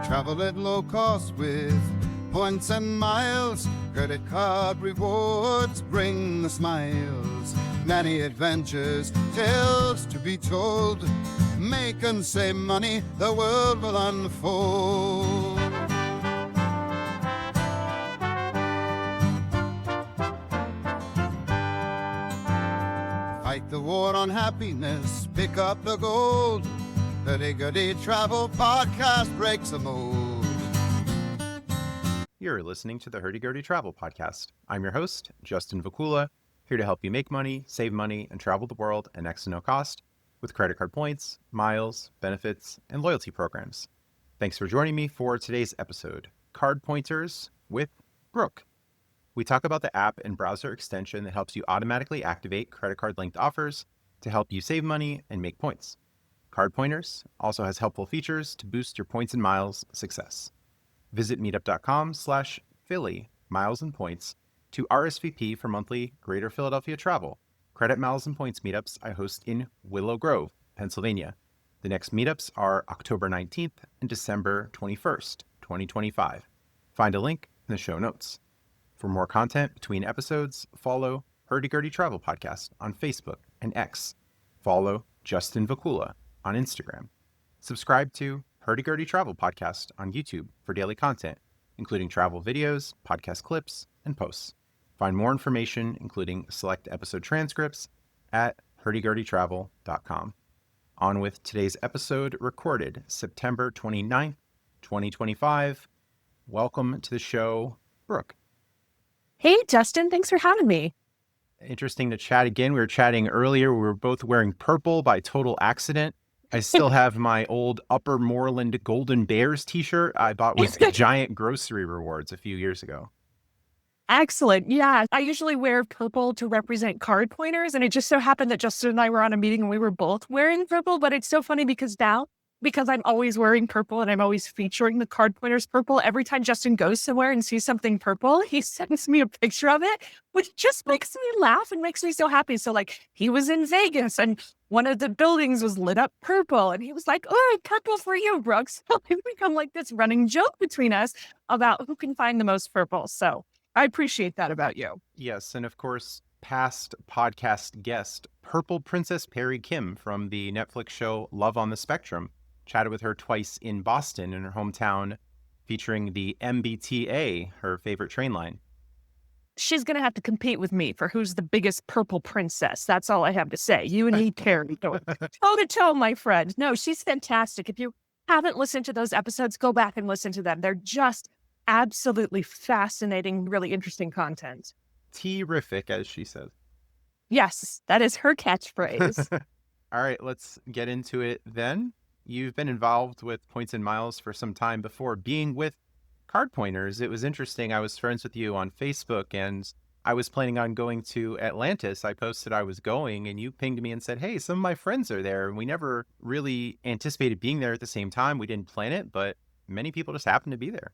Travel at low cost with points and miles. Credit card rewards bring the smiles. Many adventures, tales to be told. Make and save money, the world will unfold. Fight the war on happiness, pick up the gold. The Gurdy Travel Podcast breaks the mold. You're listening to the Hurdy Travel Podcast. I'm your host, Justin Vacula, here to help you make money, save money, and travel the world at next to no cost with credit card points, miles, benefits, and loyalty programs. Thanks for joining me for today's episode, CardPointers with Brooke. We talk about the app and browser extension that helps you automatically activate credit card linked offers to help you save money and make points. CardPointers also has helpful features to boost your points and miles success. Visit meetup.com/Philly miles and points to RSVP for monthly Greater Philadelphia travel. Credit miles and points meetups I host in Willow Grove, Pennsylvania. The next meetups are October 19th and December 21st, 2025. Find a link in the show notes. For more content between episodes, follow Hurdy Travel Podcast on Facebook and X. Follow Justin Vacula on Instagram. Subscribe to Hurdy Travel Podcast on YouTube for daily content, including travel videos, podcast clips, and posts. Find more information, including select episode transcripts, at hurdytravel.com. On with today's episode, recorded September 29th, 2025. Welcome to the show, Brooke. Hey, Justin. Thanks for having me. Interesting to chat again. We were chatting earlier. We were both wearing purple by total accident. I still have my old Upper Moreland Golden Bears t-shirt I bought with giant grocery rewards a few years ago. Excellent. Yeah, I usually wear purple to represent CardPointers, and it just so happened that Justin and I were on a meeting and we were both wearing purple, but it's so funny because I'm always wearing purple and I'm always featuring the CardPointers purple, every time Justin goes somewhere and sees something purple, he sends me a picture of it, which just makes me laugh and makes me so happy. So like he was in Vegas and one of the buildings was lit up purple and he was like, "Oh, purple for you, Brooke." So it's become like this running joke between us about who can find the most purple. So I appreciate that about you. Yes, and of course, past podcast guest, Purple Princess Perry Kim from the Netflix show Love on the Spectrum. Chatted with her twice in Boston, in her hometown, featuring the MBTA, her favorite train line. She's going to have to compete with me for who's the biggest purple princess. That's all I have to say. You and me, Perry, toe to toe, my friend. No, she's fantastic. If you haven't listened to those episodes, go back and listen to them. They're just absolutely fascinating, really interesting content. Terrific, as she says. Yes, that is her catchphrase. All right, let's get into it then. You've been involved with points and miles for some time before being with CardPointers. It was interesting. I was friends with you on Facebook and I was planning on going to Atlantis. I posted I was going and you pinged me and said, "Hey, some of my friends are there." And we never really anticipated being there at the same time. We didn't plan it, but many people just happened to be there.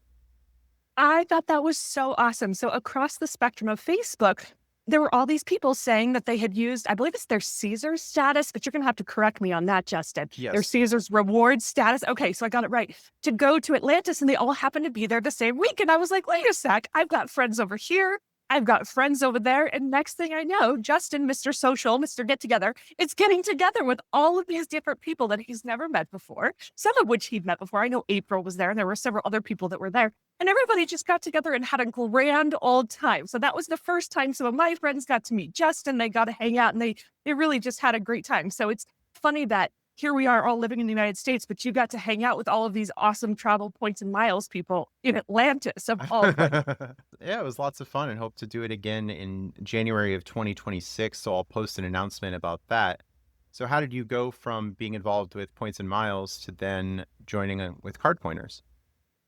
I thought that was so awesome. So across the spectrum of Facebook, there were all these people saying that they had used, I believe it's their Caesars status, but you're going to have to correct me on that, Justin. Yes. Their Caesars reward status. Okay, so I got it right. To go to Atlantis, and they all happened to be there the same week. And I was like, wait a sec, I've got friends over here. I've got friends over there. And next thing I know, Justin, Mr. Social, Mr. Get Together, is getting together with all of these different people that he's never met before, some of which he'd met before. I know April was there, and there were several other people that were there. And everybody just got together and had a grand old time. So that was the first time some of my friends got to meet Justin. They got to hang out, and they really just had a great time. So it's funny that here we are all living in the United States, but you got to hang out with all of these awesome travel points and miles people in Atlantis of all places. Yeah, it was lots of fun and hope to do it again in January of 2026. So I'll post an announcement about that. So how did you go from being involved with points and miles to then joining with CardPointers?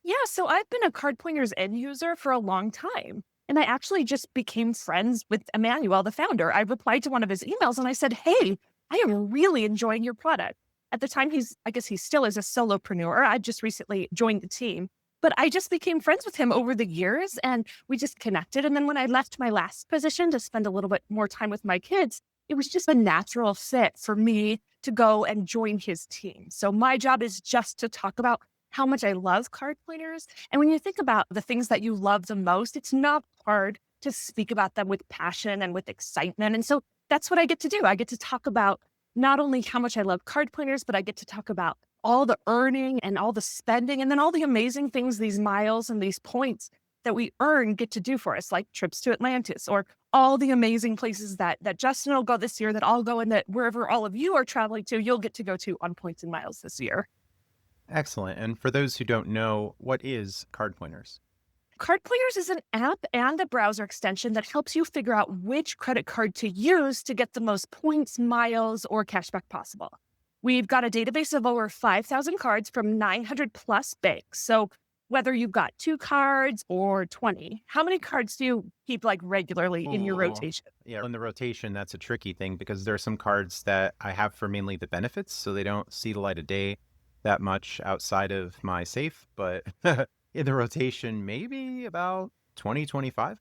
Yeah, so I've been a CardPointers end user for a long time. And I actually just became friends with Emmanuel, the founder. I replied to one of his emails and I said, "Hey, I am really enjoying your product." At the time, I guess he still is a solopreneur. I just recently joined the team. But I just became friends with him over the years and we just connected. And then when I left my last position to spend a little bit more time with my kids, it was just a natural fit for me to go and join his team. So my job is just to talk about how much I love card pointers. And when you think about the things that you love the most, it's not hard to speak about them with passion and with excitement. And so that's what I get to do. I get to talk about not only how much I love card pointers, but I get to talk about all the earning and all the spending and then all the amazing things these miles and these points that we earn get to do for us, like trips to Atlantis or all the amazing places that Justin will go this year, that I'll go, and that wherever all of you are traveling to, you'll get to go to on Points and Miles this year. Excellent. And for those who don't know, what is CardPointers? CardPointers is an app and a browser extension that helps you figure out which credit card to use to get the most points, miles, or cashback possible. We've got a database of over 5,000 cards from 900 plus banks. So whether you've got 2 cards or 20, how many cards do you keep like regularly in your rotation? Yeah, in the rotation, that's a tricky thing because there are some cards that I have for mainly the benefits, so they don't see the light of day that much outside of my safe. But in the rotation, maybe about 20, 25.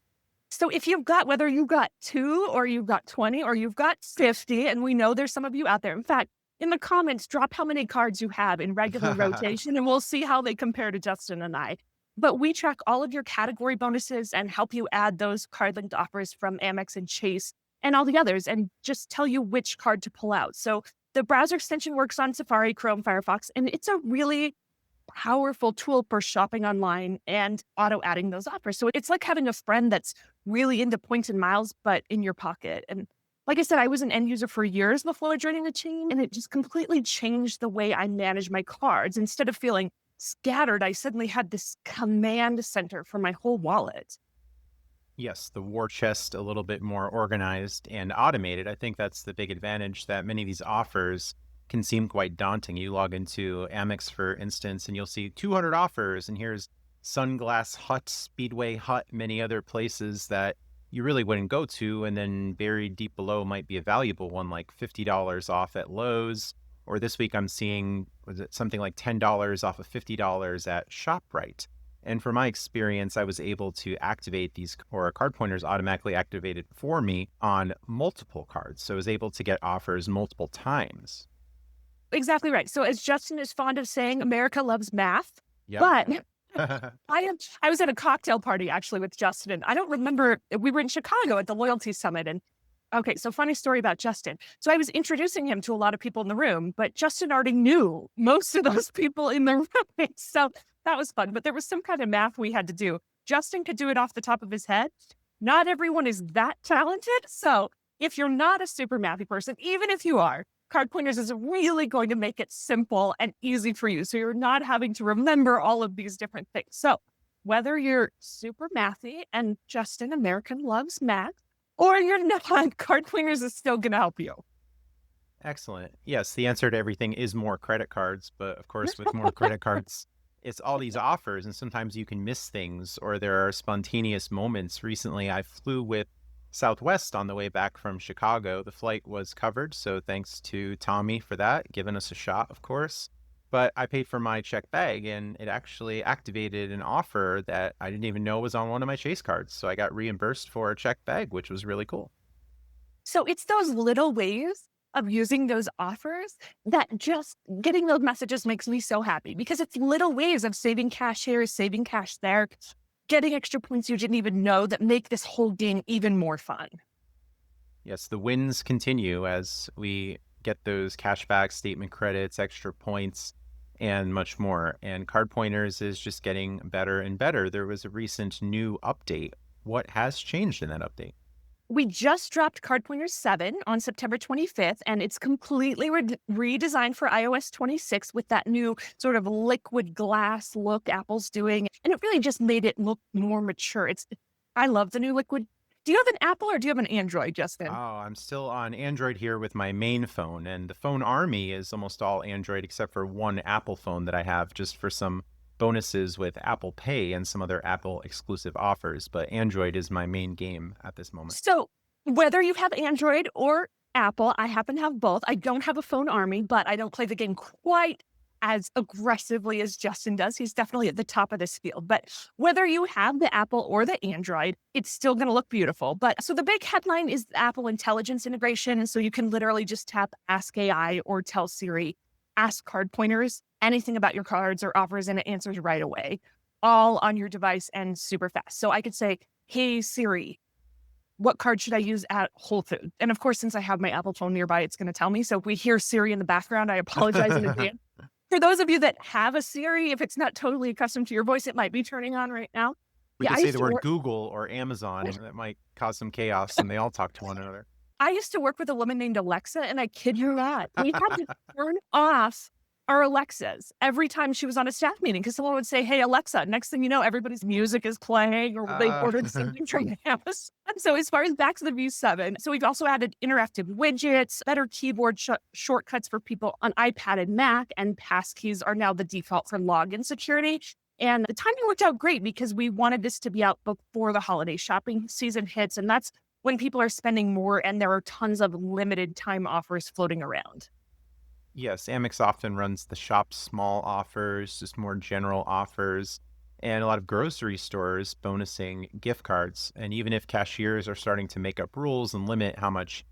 So if you've got, whether you've got 2 or you've got 20 or you've got 50, and we know there's some of you out there. In fact, in the comments, drop how many cards you have in regular rotation, and we'll see how they compare to Justin and I. But we track all of your category bonuses and help you add those card-linked offers from Amex and Chase and all the others, and just tell you which card to pull out. So the browser extension works on Safari, Chrome, Firefox, and it's a really powerful tool for shopping online and auto-adding those offers. So it's like having a friend that's really into points and miles, but in your pocket. And like I said, I was an end user for years before joining the team, and it just completely changed the way I manage my cards. Instead of feeling scattered, I suddenly had this command center for my whole wallet. Yes, the war chest a little bit more organized and automated. I think that's the big advantage, that many of these offers can seem quite daunting. You log into Amex, for instance, and you'll see 200 offers, and here's Sunglass Hut, Speedway Hut, many other places that you really wouldn't go to. And then buried deep below might be a valuable one, like $50 off at Lowe's. Or this week I'm seeing, was it something like $10 off of $50 at ShopRite. And from my experience, I was able to activate these, or card pointers automatically activated for me on multiple cards. So I was able to get offers multiple times. Exactly right. So as Justin is fond of saying, America loves math. Yep. But I was at a cocktail party actually with Justin, and I don't remember, we were in Chicago at the Loyalty Summit. And okay, so funny story about Justin. So I was introducing him to a lot of people in the room, but Justin already knew most of those people in the room. So that was fun. But there was some kind of math we had to do. Justin could do it off the top of his head. Not everyone is that talented. So if you're not a super mathy person, even if you are, Card Pointers is really going to make it simple and easy for you. So you're not having to remember all of these different things. So whether you're super mathy, and Justin, American loves math, or you're not, Card Pointers is still going to help you. Excellent. Yes, the answer to everything is more credit cards. But of course, with more credit cards, it's all these offers. And sometimes you can miss things, or there are spontaneous moments. Recently, I flew with Southwest on the way back from Chicago. The flight was covered, so thanks to Tommy for that, giving us a shot, of course. But I paid for my check bag, and it actually activated an offer that I didn't even know was on one of my Chase cards. So I got reimbursed for a check bag, which was really cool. So it's those little ways of using those offers that just getting those messages makes me so happy, because it's little ways of saving cash here, saving cash there, getting extra points you didn't even know, that make this whole game even more fun. Yes, the wins continue as we get those cashback, statement credits, extra points, and much more. And Card Pointers is just getting better and better. There was a recent new update. What has changed in that update? We just dropped Card Pointers 7 on September 25th, and it's completely redesigned for iOS 26 with that new sort of liquid glass look Apple's doing. And it really just made it look more mature. I love the new liquid. Do you have an Apple or do you have an Android, Justin? Oh, I'm still on Android here with my main phone, and the phone army is almost all Android except for one Apple phone that I have just for some bonuses with Apple Pay and some other Apple exclusive offers. But Android is my main game at this moment. So whether you have Android or Apple, I happen to have both. I don't have a phone army, but I don't play the game quite as aggressively as Justin does. He's definitely at the top of this field. But whether you have the Apple or the Android, it's still going to look beautiful. But so the big headline is the Apple Intelligence integration. And so you can literally just tap Ask AI or tell Siri ask card pointers anything about your cards or offers, and it answers right away, all on your device and super fast. So I could say, hey, Siri, what card should I use at Whole Foods? And of course, since I have my Apple phone nearby, it's going to tell me. So if we hear Siri in the background, I apologize in advance. For those of you that have a Siri, if it's not totally accustomed to your voice, it might be turning on right now. We could I say used the to word work, Google or Amazon, and that might cause some chaos, and they all talk to one another. I used to work with a woman named Alexa, and I kid you not, we had to turn off our Alexas every time she was on a staff meeting because someone would say, hey, Alexa. Next thing you know, everybody's music is playing or they've ordered something from Amazon. So as far as back to the View 7, so we've also added interactive widgets, better keyboard shortcuts for people on iPad and Mac, and passkeys are now the default for login security. And the timing worked out great because we wanted this to be out before the holiday shopping season hits. And that's when people are spending more and there are tons of limited time offers floating around. Yes, Amex often runs the shop small offers, just more general offers, and a lot of grocery stores bonusing gift cards. And even if cashiers are starting to make up rules and limit how much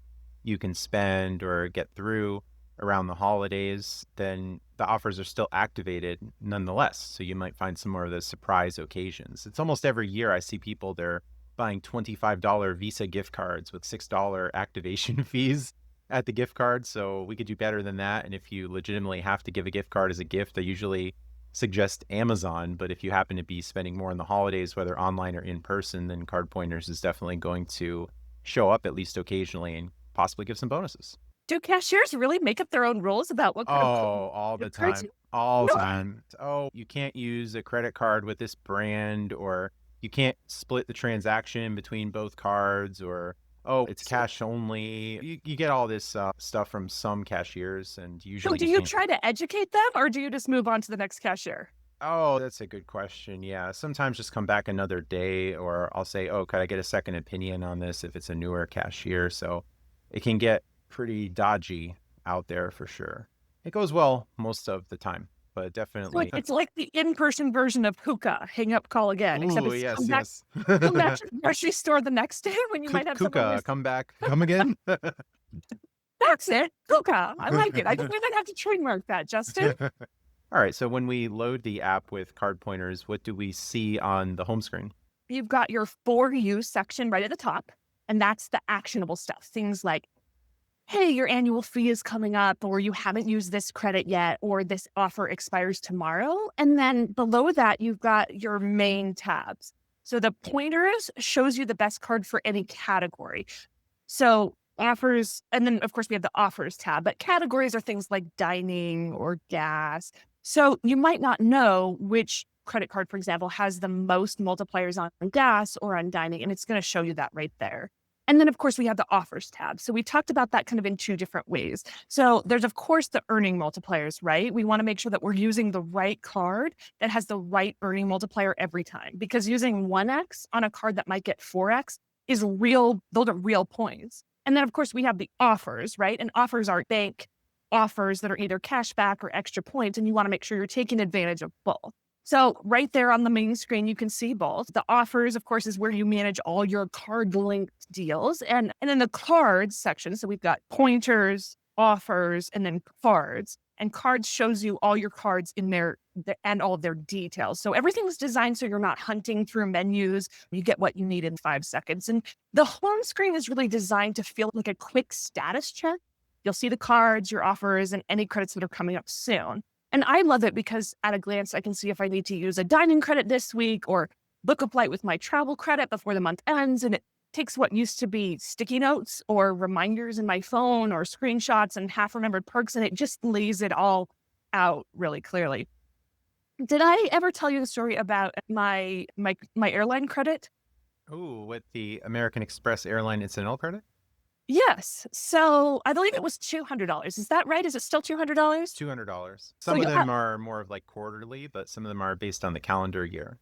you can spend or get through around the holidays, then the offers are still activated nonetheless. So you might find some more of those surprise occasions. It's almost every year I see people, they're buying $25 Visa gift cards with $6 activation fees at the gift card. So we could do better than that. And if you legitimately have to give a gift card as a gift, I usually suggest Amazon. But if you happen to be spending more in the holidays, whether online or in person, then Card Pointers is definitely going to show up at least occasionally and possibly give some bonuses. Do cashiers really make up their own rules about what kind of All the cards time. All the time. Oh, you can't use a credit card with this brand, or you can't split the transaction between both cards, or oh, it's cash only. You get all this stuff from some cashiers, and So usually do you try to educate them or do you just move on to the next cashier? Oh, that's a good question. Yeah, sometimes just come back another day, or I'll say, oh, could I get a second opinion on this if it's a newer cashier? So it can get pretty dodgy out there for sure. It goes well most of the time, but definitely. It's like the in-person version of hookah, hang up, call again, except Ooh, it's yes, come back yes. to the grocery store the next day when you might have something. Kuka, come back, come again. That's it, hookah. I like it. I think we might have to trademark that, Justin. All right, so when we load the app with Card Pointers, what do we see on the home screen? You've got your For You section right at the top, and that's the actionable stuff. Things like, hey, your annual fee is coming up, or you haven't used this credit yet, or this offer expires tomorrow. And then below that, you've got your main tabs. So the pointers shows you the best card for any category. So offers, and then of course we have the offers tab, but categories are things like dining or gas. So you might not know which credit card, for example, has the most multipliers on gas or on dining, and it's going to show you that right there. And then, of course, we have the offers tab. So we talked about that kind of in two different ways. So there's, of course, the earning multipliers, right? We want to make sure that we're using the right card that has the right earning multiplier every time, because using 1x on a card that might get 4x is real, those are real points. And then, of course, we have the offers, right? And offers are bank offers that are either cash back or extra points, and you want to make sure you're taking advantage of both. So right there on the main screen, you can see both. The offers, of course, is where you manage all your card linked deals. And then the cards section. So we've got pointers, offers, and then cards. And cards shows you all your cards in there and all of their details. So everything's designed so you're not hunting through menus. You get what you need in 5 seconds. And the home screen is really designed to feel like a quick status check. You'll see the cards, your offers, and any credits that are coming up soon. And I love it because at a glance, I can see if I need to use a dining credit this week or book a flight with my travel credit before the month ends. And it takes what used to be sticky notes or reminders in my phone or screenshots and half-remembered perks, and it just lays it all out really clearly. Did I ever tell you the story about my airline credit? Oh, with the American Express airline incidental credit? Yes. So I believe it was $200. Is that right? Is it still $200? $200. Some you of them are more of like quarterly, but some of them are based on the calendar year.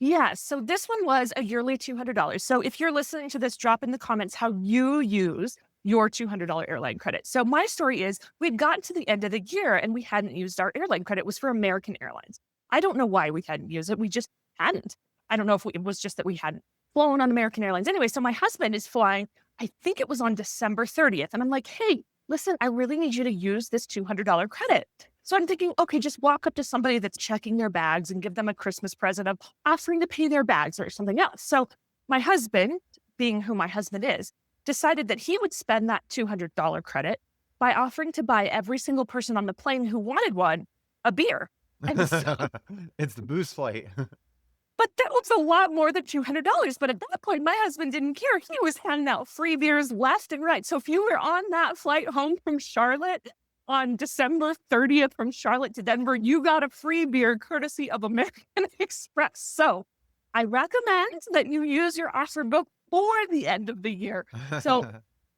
Yeah. So this one was a yearly $200. So if you're listening to this, drop in the comments how you use your $200 airline credit. So my story is we'd gotten to the end of the year and we hadn't used our airline credit. It was for American Airlines. I don't know why we hadn't used it. We just hadn't. I don't know if it was just that we hadn't flown on American Airlines. Anyway, so my husband is flying, I think it was on December 30th. And I'm like, hey, listen, I really need you to use this $200 credit. So I'm thinking, okay, just walk up to somebody that's checking their bags and give them a Christmas present of offering to pay their bags or something else. So my husband, being who my husband is, decided that he would spend that $200 credit by offering to buy every single person on the plane who wanted one a beer. And so, It's the booze flight. but that was a lot more than $200. But at that point, my husband didn't care. He was handing out free beers left and right. So if you were on that flight home from Charlotte on December 30th from Charlotte to Denver, you got a free beer courtesy of American Express. So I recommend that you use your offer before the end of the year, so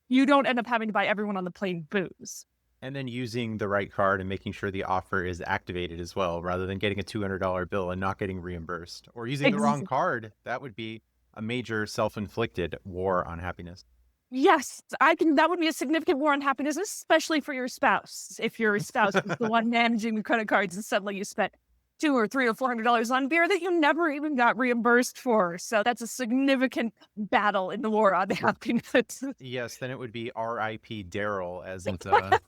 you don't end up having to buy everyone on the plane booze. And then using the right card and making sure the offer is activated as well, rather than getting a $200 bill and not getting reimbursed, or using the wrong card. That would be a major self-inflicted war on happiness. Yes, that would be a significant war on happiness, especially for your spouse. If your spouse is the one managing the credit cards and suddenly you spent $200 or $300 or $400 on beer that you never even got reimbursed for. So that's a significant battle in the war on happiness. Yes, then it would be R.I.P. Daryl, as it's a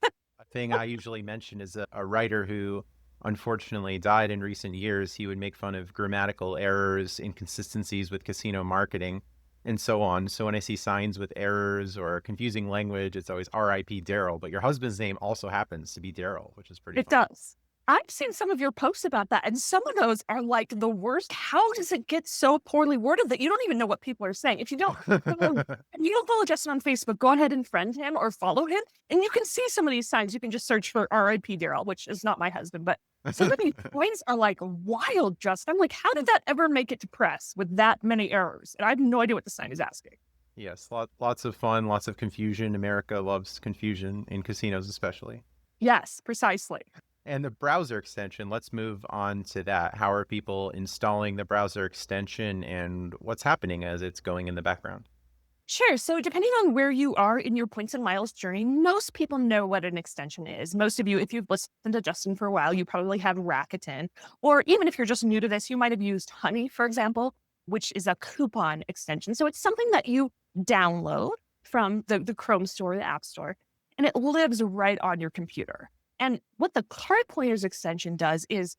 thing I usually mention is a writer who unfortunately died in recent years. He would make fun of grammatical errors, inconsistencies with casino marketing, and so on. So when I see signs with errors or confusing language, it's always R.I.P. Daryl. But your husband's name also happens to be Daryl, which is pretty It fun. does. I've seen some of your posts about that, and some of those are like the worst. How does it get so poorly worded that you don't even know what people are saying? If you don't, follow Justin on Facebook, go ahead and friend him or follow him, and you can see some of these signs. You can just search for R.I.P. Daryl, which is not my husband, but some of these points are like wild, Justin. I'm like, how did that ever make it to press with that many errors? And I have no idea what the sign is asking. Yes, lots of fun, lots of confusion. America loves confusion in casinos especially. Yes, precisely. And the browser extension, let's move on to that. How are people installing the browser extension and what's happening as it's going in the background? Sure. So depending on where you are in your points and miles journey, most people know what an extension is. Most of you, if you've listened to Justin for a while, you probably have Rakuten. Or even if you're just new to this, you might have used Honey, for example, which is a coupon extension. So it's something that you download from the Chrome store, the App Store, and it lives right on your computer. And what the CardPointers extension does is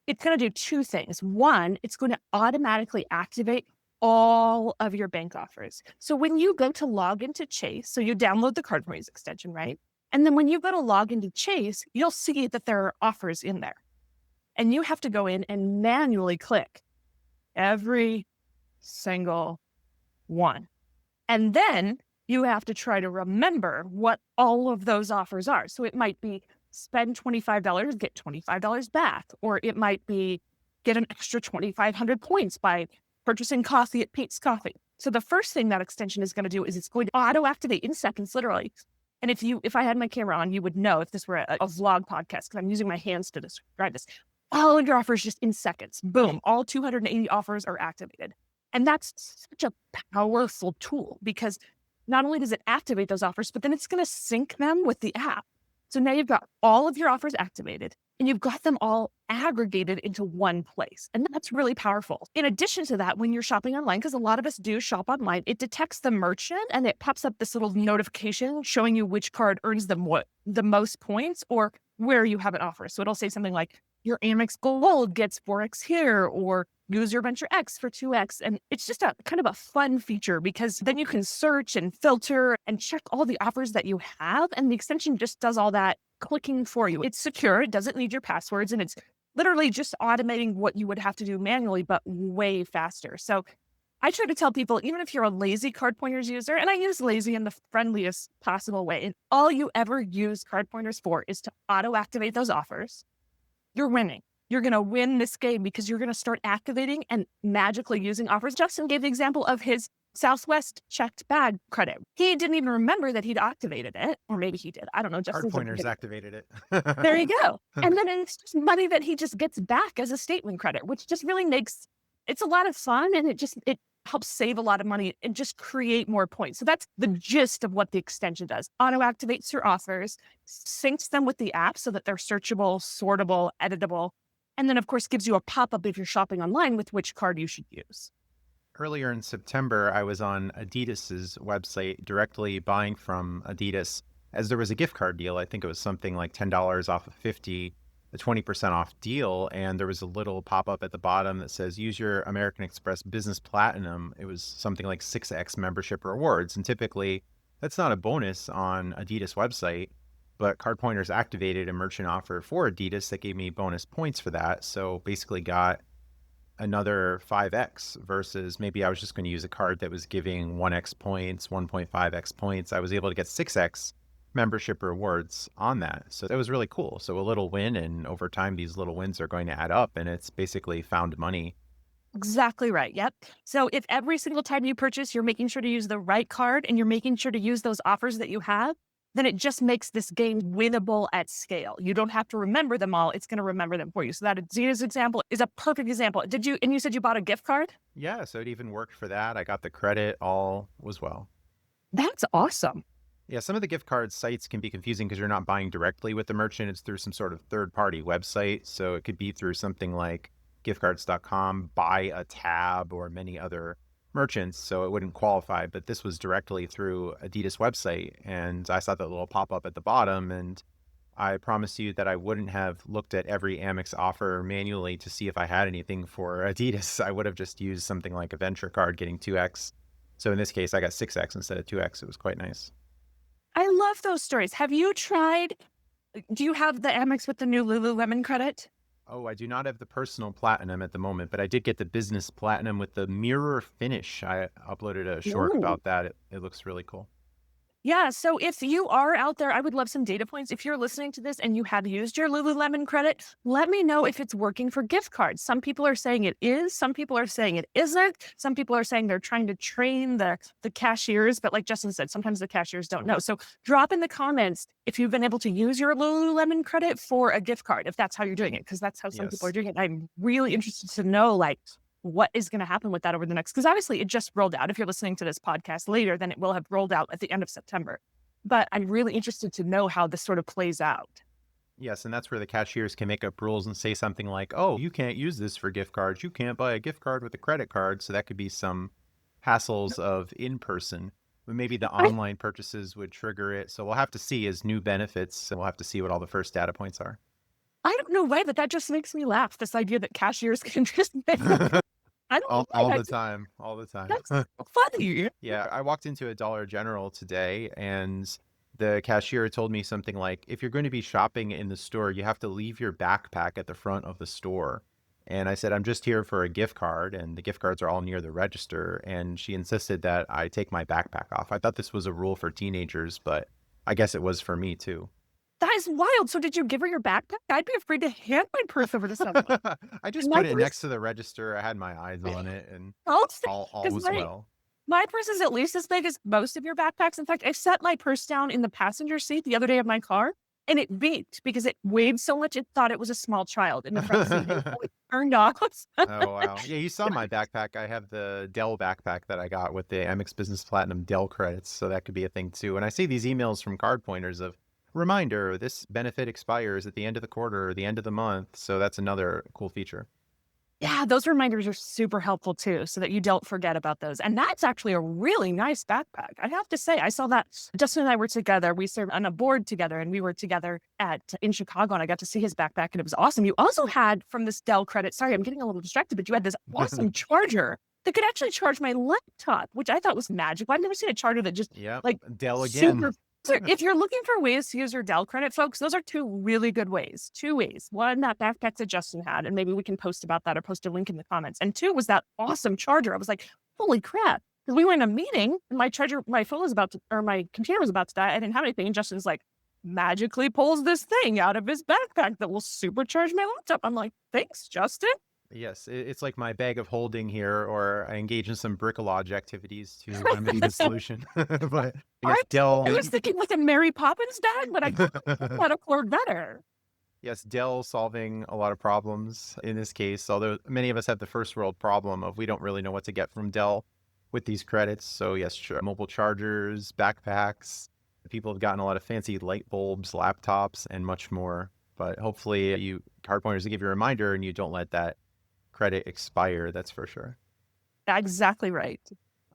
it's going to do two things. One, it's going to automatically activate all of your bank offers. So when you go to log into Chase, so you download the CardPointers extension, right? And then when you go to log into Chase, you'll see that there are offers in there. And you have to go in and manually click every single one. And then you have to try to remember what all of those offers are. So it might be spend $25, get $25 back. Or it might be get an extra 2,500 points by purchasing coffee at Pete's Coffee. So the first thing that extension is going to do is it's going to auto-activate in seconds, literally. And if I had my camera on, you would know if this were a vlog podcast, because I'm using my hands to describe this. All of your offers just in seconds. Boom. All 280 offers are activated. And that's such a powerful tool because not only does it activate those offers, but then it's going to sync them with the app. So now you've got all of your offers activated and you've got them all aggregated into one place. And that's really powerful. In addition to that, when you're shopping online, because a lot of us do shop online, it detects the merchant and it pops up this little notification showing you which card earns the most points or where you have an offer. So it'll say something like your Amex Gold gets 4x here, or use your Venture X for 2x. And it's just a kind of a fun feature because then you can search and filter and check all the offers that you have. And the extension just does all that clicking for you. It's secure. It doesn't need your passwords. And it's literally just automating what you would have to do manually, but way faster. So I try to tell people, even if you're a lazy CardPointers user, and I use lazy in the friendliest possible way, and all you ever use CardPointers for is to auto-activate those offers, you're winning. You're going to win this game because you're going to start activating and magically using offers. Justin gave the example of his Southwest checked bag credit. He didn't even remember that he'd activated it, or maybe he did. I don't know. CardPointers activated it. There you go. And then it's just money that he just gets back as a statement credit, which just really makes it's a lot of fun, and it helps save a lot of money and just create more points. So that's the gist of what the extension does. Auto activates your offers, syncs them with the app so that they're searchable, sortable, editable, and then of course gives you a pop-up if you're shopping online with which card you should use. Earlier in September, I was on Adidas's website directly buying from Adidas, as there was a gift card deal. I think it was something like $10 off of 50, a 20% off deal. And there was a little pop-up at the bottom that says, use your American Express Business Platinum. It was something like 6x membership rewards. And typically that's not a bonus on Adidas website, but CardPointers activated a merchant offer for Adidas that gave me bonus points for that. So basically got another 5x versus maybe I was just going to use a card that was giving 1x points, 1.5x points. I was able to get 6x membership rewards on that. So that was really cool. So a little win, and over time, these little wins are going to add up, and it's basically found money. Exactly right. Yep. So if every single time you purchase, you're making sure to use the right card and you're making sure to use those offers that you have, then it just makes this game winnable at scale. You don't have to remember them all. It's going to remember them for you. So that Adidas example is a perfect example. And you said you bought a gift card? Yeah, so it even worked for that. I got the credit, all was well. That's awesome. Yeah, some of the gift card sites can be confusing because you're not buying directly with the merchant. It's through some sort of third-party website. So it could be through something like giftcards.com, buy a tab, or many other merchants, so it wouldn't qualify. But this was directly through Adidas website, and I saw that little pop-up at the bottom, and I promised you that I wouldn't have looked at every Amex offer manually to see if I had anything for Adidas. I would have just used something like a venture card getting 2x. So in this case, I got 6x instead of 2x. It was quite nice. I love those stories. Have you tried, do you have the Amex with the new Lululemon credit? Oh, I do not have the personal platinum at the moment, but I did get the business platinum with the mirror finish. I uploaded a short Ooh. about that. It looks really cool. Yeah, so if you are out there, I would love some data points. If you're listening to this and you have used your Lululemon credit, let me know if it's working for gift cards. Some people are saying it is. Some people are saying it isn't. Some people are saying they're trying to train the cashiers, but like Justin said, sometimes the cashiers don't know. So drop in the comments if you've been able to use your Lululemon credit for a gift card, if that's how you're doing it, because that's how some people are doing it. I'm really interested to know, like, what is going to happen with that over the next, because obviously it just rolled out. If you're listening to this podcast later, then it will have rolled out at the end of September. But I'm really interested to know how this sort of plays out. Yes, and that's where the cashiers can make up rules and say something like, oh, you can't use this for gift cards. You can't buy a gift card with a credit card. So that could be some hassles of in-person. But maybe the online purchases would trigger it. So we'll have to see as new benefits, and we'll have to see what all the first data points are. I don't know why, but that just makes me laugh. This idea that cashiers can just make I don't know. All the time. That's funny. Yeah, I walked into a Dollar General today, and the cashier told me something like, if you're going to be shopping in the store, you have to leave your backpack at the front of the store. And I said, I'm just here for a gift card, and the gift cards are all near the register. And she insisted that I take my backpack off. I thought this was a rule for teenagers, but I guess it was for me too. That is wild. So did you give her your backpack? I'd be afraid to hand my purse over to someone. I just put it next to the register. I had my eyes on it, and all was well. My purse is at least as big as most of your backpacks. In fact, I set my purse down in the passenger seat the other day of my car, and it beeped because it weighed so much it thought it was a small child in the front seat. It turned off. Oh, wow. Yeah, you saw my backpack. I have the Dell backpack that I got with the Amex Business Platinum Dell credits, so that could be a thing too. And I see these emails from CardPointers of, reminder, this benefit expires at the end of the quarter or the end of the month. So that's another cool feature. Yeah, those reminders are super helpful too, so that you don't forget about those. And that's actually a really nice backpack. I have to say, I saw that Justin and I were together. We served on a board together, and we were together in Chicago, and I got to see his backpack, and it was awesome. You also had from this Dell credit, sorry, I'm getting a little distracted, but you had this awesome charger that could actually charge my laptop, which I thought was magical. I've never seen a charger that just like Dell again. Super. So if you're looking for ways to use your Dell credit, folks, those are two really good ways. Two ways. One, that backpack that Justin had, and maybe we can post about that or post a link in the comments. And two was that awesome charger. I was like, holy crap. Because we were in a meeting and my phone was my computer was about to die. I didn't have anything. And Justin's like, magically pulls this thing out of his backpack that will supercharge my laptop. I'm like, thanks, Justin. Yes, it's like my bag of holding here, or I engage in some bricolage activities to remedy the solution. But I guess Dell. I was thinking like a Mary Poppins bag, but I thought a cord better. Yes, Dell solving a lot of problems in this case, although many of us have the first world problem of we don't really know what to get from Dell with these credits. So yes, mobile chargers, backpacks. People have gotten a lot of fancy light bulbs, laptops, and much more. But hopefully CardPointers will give you a reminder and you don't let that credit expire, that's for sure. Exactly right.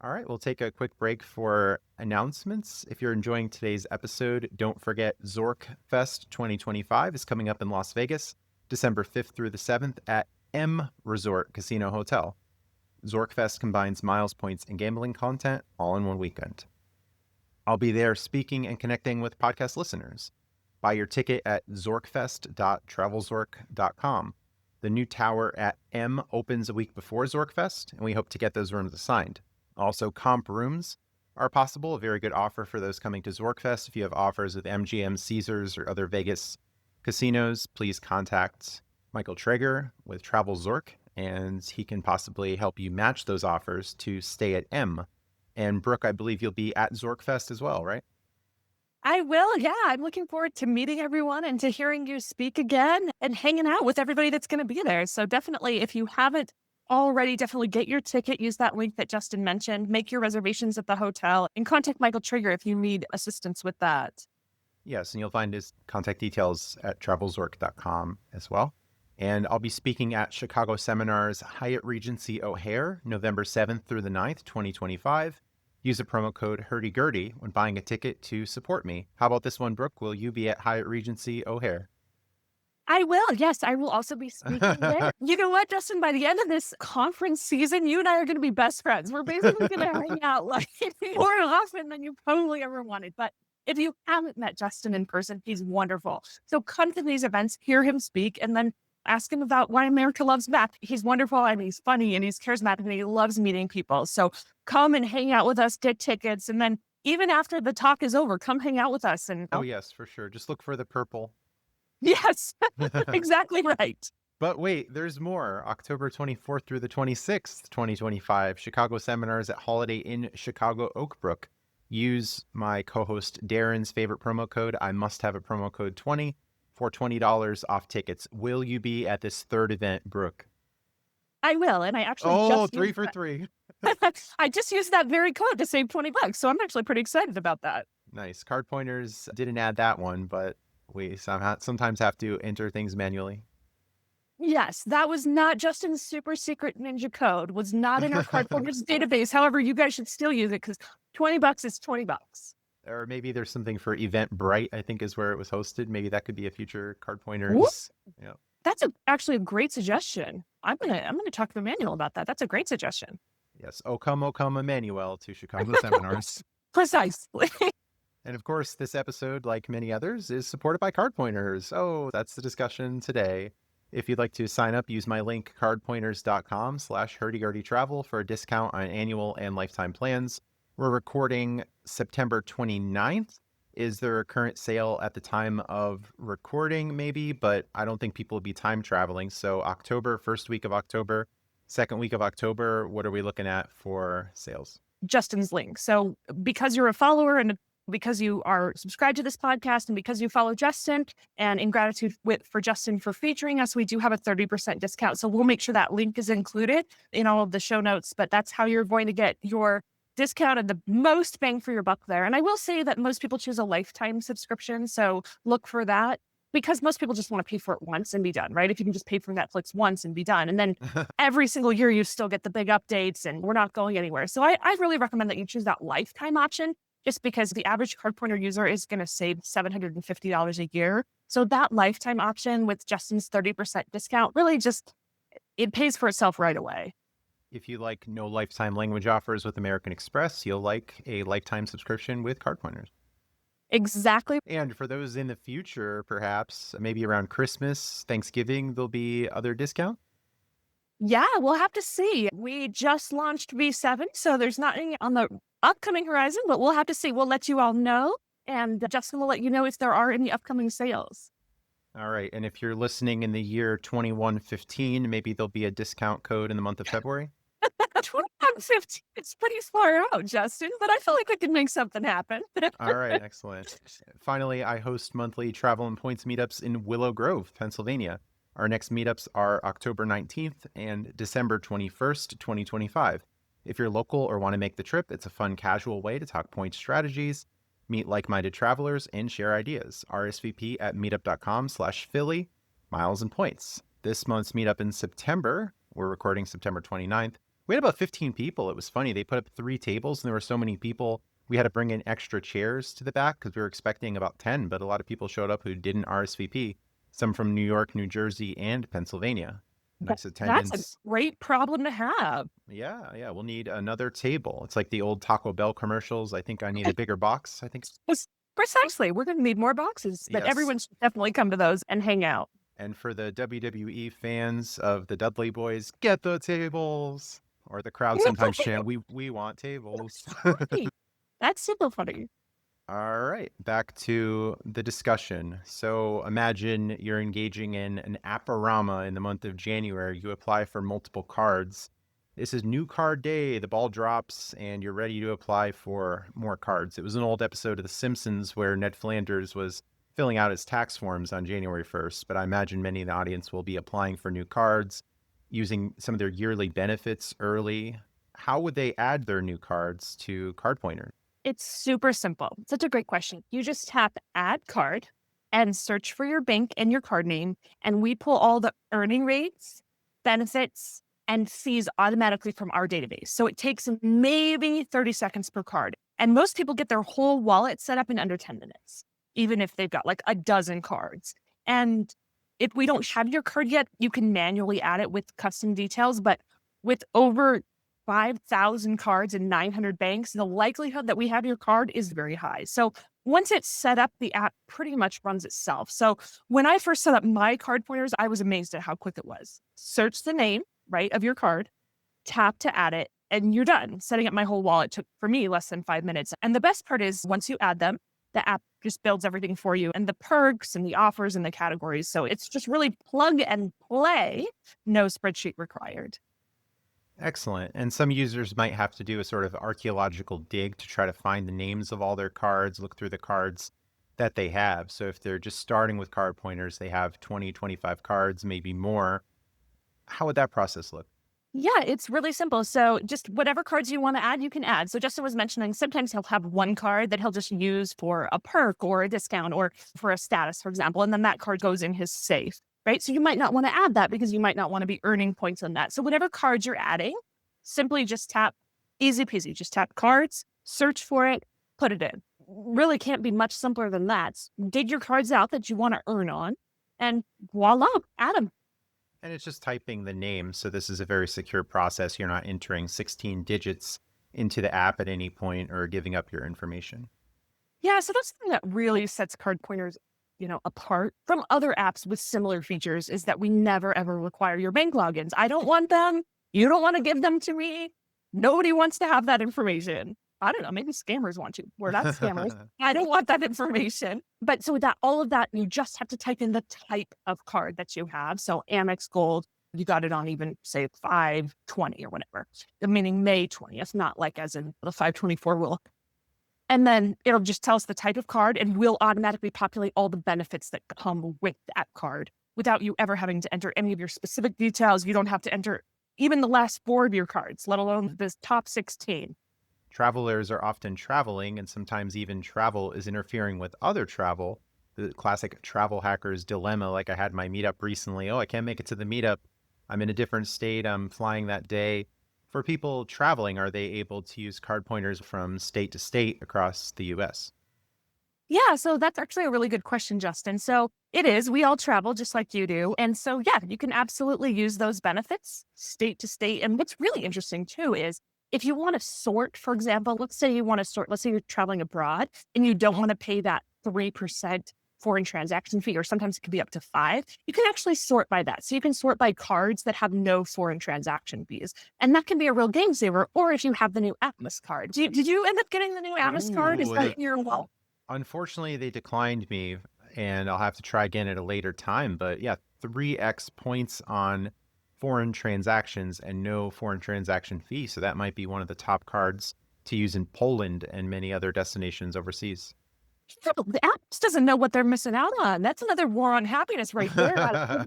All right, we'll take a quick break for announcements. If you're enjoying today's episode, don't forget Zork Fest 2025 is coming up in Las Vegas, December 5th through the 7th at M Resort Casino Hotel. Zork Fest combines miles, points, and gambling content all in one weekend. I'll be there speaking and connecting with podcast listeners. Buy your ticket at zorkfest.travelzork.com. The new tower at M opens a week before Zorkfest, and we hope to get those rooms assigned. Also, comp rooms are possible, a very good offer for those coming to Zorkfest. If you have offers with MGM, Caesars, or other Vegas casinos, please contact Michael Traeger with Travel Zork, and he can possibly help you match those offers to stay at M. And Brooke, I believe you'll be at Zorkfest as well, right? I will. Yeah. I'm looking forward to meeting everyone and to hearing you speak again and hanging out with everybody that's going to be there. So definitely, if you haven't already, definitely get your ticket. Use that link that Justin mentioned. Make your reservations at the hotel and contact Michael Trigger if you need assistance with that. Yes, and you'll find his contact details at travelzork.com as well. And I'll be speaking at Chicago Seminars Hyatt Regency O'Hare, November 7th through the 9th, 2025. Use the promo code Gurdy when buying a ticket to support me. How about this one, Brooke? Will you be at Hyatt Regency O'Hare? I will. Yes, I will also be speaking there. You know what, Justin? By the end of this conference season, you and I are going to be best friends. We're basically going to hang out like more often than you probably ever wanted. But if you haven't met Justin in person, he's wonderful. So come to these events, hear him speak, and then ask him about why America loves math. He's wonderful and he's funny and he's charismatic and he loves meeting people. So come and hang out with us, get tickets. And then even after the talk is over, come hang out with us. And Oh, yes, for sure. Just look for the purple. yes, exactly right. But wait, there's more. October 24th through the 26th, 2025, Chicago Seminars at Holiday Inn Chicago Oak Brook. Use my co-host Darren's favorite promo code. I must have a promo code 20 for $20 off tickets. Will you be at this third event, Brooke? I will. And I actually just 3 for 3. I just used that very code to save $20. So I'm actually pretty excited about that. Nice. CardPointers didn't add that one, but we sometimes have to enter things manually. Yes, that was not Justin's super secret ninja code, was not in our CardPointers database. However, you guys should still use it because $20 is $20. Or maybe there's something for Eventbrite, I think is where it was hosted. Maybe that could be a future CardPointers. Yeah. That's actually a great suggestion. I'm gonna talk to Emmanuel about that. That's a great suggestion. Yes. O come, Emmanuel to Chicago Seminars. Precisely. And of course, this episode, like many others, is supported by CardPointers. Oh, that's the discussion today. If you'd like to sign up, use my link, cardpointers.com/hurdygurdytravel for a discount on annual and lifetime plans. We're recording September 29th. Is there a current sale at the time of recording? Maybe, but I don't think people will be time traveling. So October, first week of October, second week of October, what are we looking at for sales? Justin's link. So because you're a follower and because you are subscribed to this podcast and because you follow Justin, and in gratitude for Justin for featuring us, we do have a 30% discount. So we'll make sure that link is included in all of the show notes, but that's how you're going to get your discount and the most bang for your buck there. And I will say that most people choose a lifetime subscription. So look for that because most people just want to pay for it once and be done, right? If you can just pay for Netflix once and be done. And then every single year you still get the big updates and we're not going anywhere. So I really recommend that you choose that lifetime option just because the average CardPointer user is going to save $750 a year. So that lifetime option with Justin's 30% discount really just, it pays for itself right away. If you like no lifetime language offers with American Express, you'll like a lifetime subscription with CardPointers. Exactly. And for those in the future, perhaps maybe around Christmas, Thanksgiving, there'll be other discount? Yeah, we'll have to see. We just launched V7, so there's nothing on the upcoming horizon, but we'll have to see. We'll let you all know, and Justin will let you know if there are any upcoming sales. All right. And if you're listening in the year 2115, maybe there'll be a discount code in the month of February? 2115, it's pretty far out, Justin, but I feel like we can make something happen. All right. Excellent. Finally, I host monthly travel and points meetups in Willow Grove, Pennsylvania. Our next meetups are October 19th and December 21st, 2025. If you're local or want to make the trip, it's a fun, casual way to talk point strategies, meet like-minded travelers, and share ideas. RSVP at meetup.com/Philly, miles and points. This month's meetup in September, we're recording September 29th, We had about 15 people. It was funny. They put up 3 tables and there were so many people. We had to bring in extra chairs to the back because we were expecting about 10, but a lot of people showed up who didn't RSVP. Some from New York, New Jersey, and Pennsylvania. Nice That's a attendance. great problem to have. Yeah. We'll need another table. It's like the old Taco Bell commercials. I think I need a bigger box. I think. Precisely. We're going to need more boxes, but Yes. everyone should definitely come to those and hang out. And for the WWE fans of the Dudley Boys, get the tables. Or the crowd sometimes chant, we want tables. That's super funny. All right, back to the discussion. So imagine you're engaging in an apparama in the month of January. You apply for multiple cards. This is new card day. The ball drops and you're ready to apply for more cards. It was an old episode of The Simpsons where Ned Flanders was filling out his tax forms on January 1st. But I imagine many in the audience will be applying for new cards, using some of their yearly benefits early. How would they add their new cards to CardPointers? It's super simple. Such a great question. You just tap add card and search for your bank and your card name. And we pull all the earning rates, benefits, and fees automatically from our database. So it takes maybe 30 seconds per card. And most people get their whole wallet set up in under 10 minutes, even if they've got like a dozen cards. And if we don't have your card yet, you can manually add it with custom details. But with over 5,000 cards and 900 banks, the likelihood that we have your card is very high. So once it's set up, the app pretty much runs itself. So when I first set up my CardPointers, I was amazed at how quick it was. Search the name, right, of your card, tap to add it, and you're done. Setting up my whole wallet took, for me, less than 5 minutes. And the best part is once you add them, the app just builds everything for you and the perks and the offers and the categories. So it's just really plug and play, no spreadsheet required. Excellent. And some users might have to do a sort of archaeological dig to try to find the names of all their cards, look through the cards that they have. So if they're just starting with CardPointers, they have 20, 25 cards, maybe more. How would that process look? Yeah, it's really simple. So just whatever cards you want to add, you can add. So Justin was mentioning sometimes he'll have one card that he'll just use for a perk or a discount or for a status, for example, and then that card goes in his safe. Right? So you might not want to add that because you might not want to be earning points on that. So whatever cards you're adding, simply just tap, easy peasy, just tap cards, search for it, put it in. Really can't be much simpler than that. Dig your cards out that you want to earn on and voila, add them. And it's just typing the name. So this is a very secure process. You're not entering 16 digits into the app at any point or giving up your information. Yeah, so that's something that really sets CardPointers apart from other apps with similar features is that we never, ever require your bank logins. I don't want them. You don't want to give them to me. Nobody wants to have that information. I don't know. Maybe scammers want to. We're not scammers. I don't want that information. But so that all of that, you just have to type in the type of card that you have. So Amex Gold, you got it on even say 5/20 or whatever, meaning May 20th, not like as in the 5/24 will. And then it'll just tell us the type of card and we'll automatically populate all the benefits that come with that card without you ever having to enter any of your specific details. You don't have to enter even the last 4 of your cards, let alone the top 16. Travelers are often traveling, and sometimes even travel is interfering with other travel. The classic travel hacker's dilemma, like I had my meetup recently. Oh, I can't make it to the meetup. I'm in a different state. I'm flying that day. For people traveling, are they able to use CardPointers from state to state across the US? Yeah, so that's actually a really good question, Justin. So it is. We all travel just like you do. And so, yeah, you can absolutely use those benefits state to state. And what's really interesting, too, is if you want to sort, for example, let's say you're traveling abroad and you don't want to pay that 3% foreign transaction fee, or sometimes it can be up to 5%, you can actually sort by that. So you can sort by cards that have no foreign transaction fees. And that can be a real game saver. Or if you have the new Atmos card. Did you end up getting the new Atmos card? Is that in your wallet? Unfortunately, they declined me, and I'll have to try again at a later time. But yeah, 3x points on foreign transactions and no foreign transaction fee. So that might be one of the top cards to use in Poland and many other destinations overseas. The app just doesn't know what they're missing out on. That's another war on happiness right there.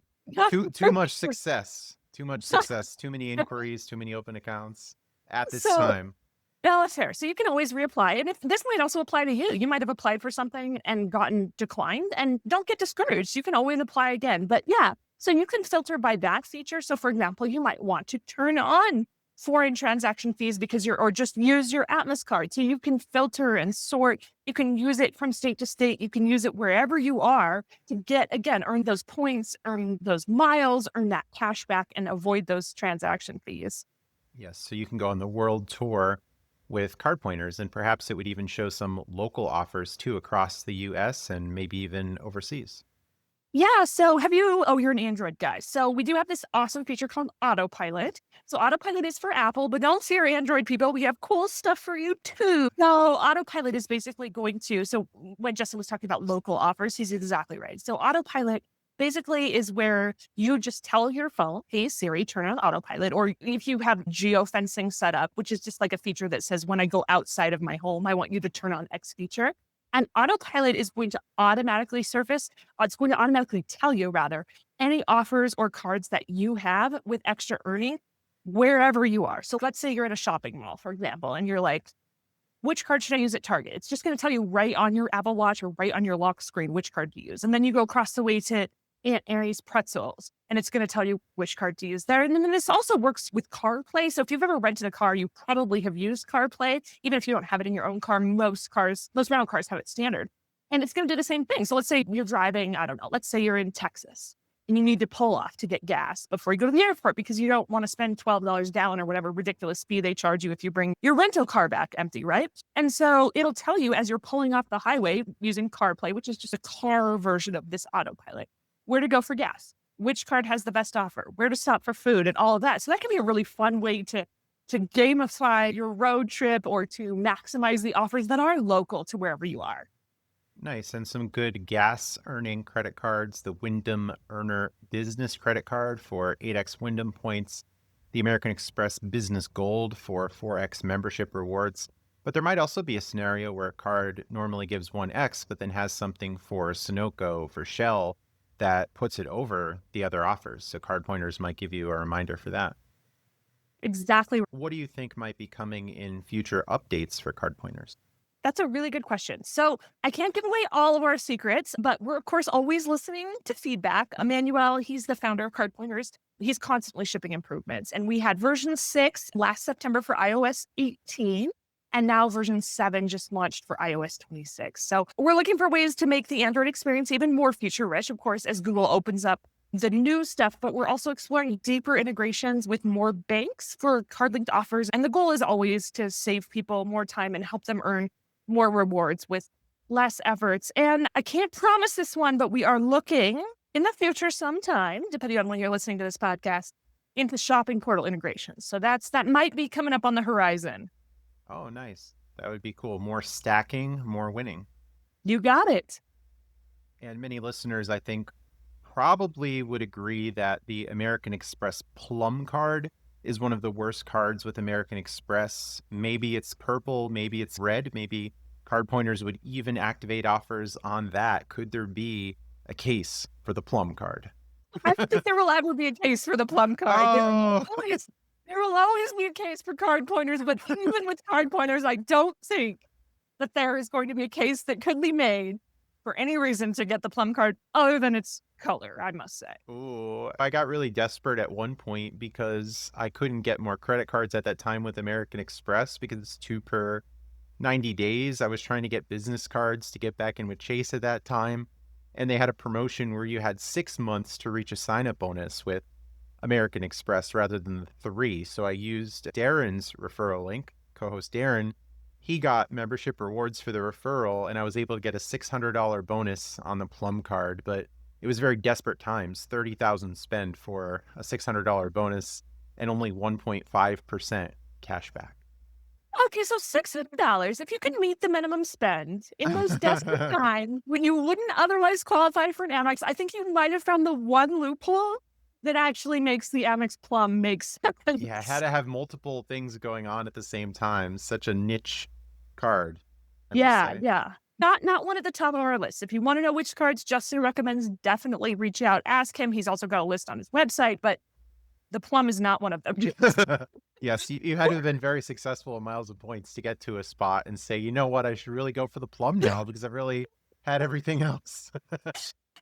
Too much success. Too much success. Too many inquiries. Too many open accounts at this time. No, that's fair. So you can always reapply. And if this might also apply to you, you might have applied for something and gotten declined, and don't get discouraged. You can always apply again. But yeah, so you can filter by that feature. So for example, you might want to turn on foreign transaction fees because or just use your Atmos card. So you can filter and sort. You can use it from state to state. You can use it wherever you are to earn those points, earn those miles, earn that cash back, and avoid those transaction fees. Yes, so you can go on the world tour with CardPointers, and perhaps it would even show some local offers too across the US and maybe even overseas. Yeah. So you're an Android guy. So we do have this awesome feature called Autopilot. So Autopilot is for Apple, but don't fear Android people. We have cool stuff for you too. So Autopilot is basically so when Justin was talking about local offers, he's exactly right. So Autopilot basically is where you just tell your phone, hey, Siri, turn on Autopilot. Or if you have geofencing set up, which is just like a feature that says, when I go outside of my home, I want you to turn on X feature. And Autopilot is going to automatically tell you any offers or cards that you have with extra earning wherever you are. So let's say you're at a shopping mall, for example, and you're like, which card should I use at Target? It's just going to tell you right on your Apple Watch or right on your lock screen which card to use. And then you go across the way to Aunt Aries Pretzels, and it's going to tell you which card to use there. And then this also works with CarPlay. So if you've ever rented a car, you probably have used CarPlay. Even if you don't have it in your own car, most rental cars have it standard. And it's going to do the same thing. So let's say you're driving, I don't know, let's say you're in Texas and you need to pull off to get gas before you go to the airport because you don't want to spend $12 gallon or whatever ridiculous fee they charge you if you bring your rental car back empty, right? And so it'll tell you as you're pulling off the highway using CarPlay, which is just a car version of this Autopilot, where to go for gas, which card has the best offer, where to stop for food, and all of that. So that can be a really fun way to gamify your road trip or to maximize the offers that are local to wherever you are. Nice. And some good gas earning credit cards, the Wyndham Earner Business Credit Card for 8x Wyndham points, the American Express Business Gold for 4x membership rewards. But there might also be a scenario where a card normally gives 1x, but then has something for Sunoco, for Shell, that puts it over the other offers. So CardPointers might give you a reminder for that. Exactly. What do you think might be coming in future updates for CardPointers? That's a really good question. So I can't give away all of our secrets, but we're, of course, always listening to feedback. Emmanuel, he's the founder of CardPointers. He's constantly shipping improvements. And we had version 6 last September for iOS 18. And now version 7 just launched for iOS 26. So we're looking for ways to make the Android experience even more feature-rich, of course, as Google opens up the new stuff. But we're also exploring deeper integrations with more banks for card-linked offers. And the goal is always to save people more time and help them earn more rewards with less efforts. And I can't promise this one, but we are looking in the future sometime, depending on when you're listening to this podcast, into shopping portal integrations. So that might be coming up on the horizon. Oh, nice. That would be cool. More stacking, more winning. You got it. And many listeners, I think, probably would agree that the American Express Plum card is one of the worst cards with American Express. Maybe it's purple, maybe it's red, maybe CardPointers would even activate offers on that. Could there be a case for the Plum card? I don't think there will ever be a case for the Plum card. Oh. There will always be a case for CardPointers, but even with CardPointers, I don't think that there is going to be a case that could be made for any reason to get the Plum card other than its color, I must say. Ooh, I got really desperate at one point because I couldn't get more credit cards at that time with American Express because it's 2 per 90 days. I was trying to get business cards to get back in with Chase at that time. And they had a promotion where you had 6 months to reach a sign-up bonus with American Express rather than the 3. So I used Darren's referral link, co-host Darren. He got membership rewards for the referral, and I was able to get a $600 bonus on the Plum card. But it was very desperate times, $30,000 spend for a $600 bonus and only 1.5% cash back. Okay, so $600, if you can meet the minimum spend in those desperate times when you wouldn't otherwise qualify for an Amex, I think you might have found the one loophole that actually makes the Amex Plum make sense. Yeah, I had to have multiple things going on at the same time. Such a niche card. Yeah. Not one at the top of our list. If you want to know which cards Justin recommends, definitely reach out. Ask him. He's also got a list on his website, but the Plum is not one of them. Yes, you had to have been very successful in miles of points to get to a spot and say, you know what, I should really go for the Plum now because I've really had everything else.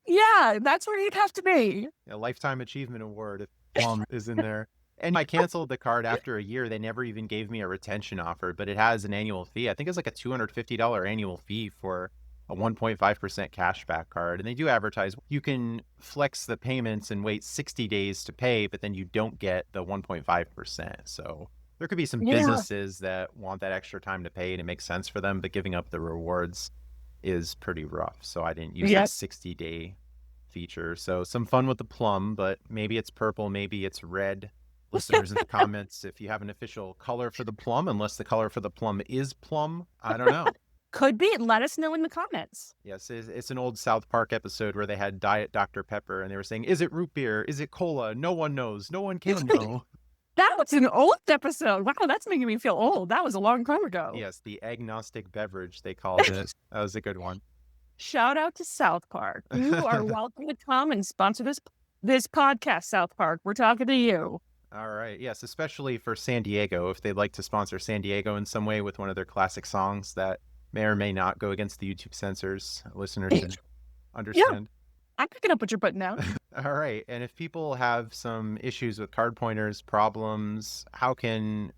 Yeah, that's where you'd have to be. A lifetime achievement award if Plum is in there. And I canceled the card after a year. They never even gave me a retention offer, but it has an annual fee. I think it's like a $250 annual fee for a 1.5% cashback card. And they do advertise you can flex the payments and wait 60 days to pay, but then you don't get the 1.5%. So there could be some Yeah. businesses that want that extra time to pay and it makes sense for them, but giving up the rewards is pretty rough. So I didn't use that 60-day feature. So some fun with the plum, but maybe it's purple, maybe it's red. Listeners in the comments, if you have an official color for the plum, unless the color for the plum is plum, I don't know. Could be. Let us know in the comments. Yes, it's an old South Park episode where they had Diet Dr. Pepper and they were saying, is it root beer? Is it cola? No one knows. No one can know. That was an old episode. Wow, that's making me feel old. That was a long time ago. Yes, the agnostic beverage, they called it. That was a good one. Shout out to South Park. You are welcome to come and sponsor this podcast, South Park. We're talking to you. All right. Yes, especially for San Diego, if they'd like to sponsor San Diego in some way with one of their classic songs that may or may not go against the YouTube censors, listeners should understand. I'm picking up what you're putting down. All right. And if people have some issues with card pointers, problems, how can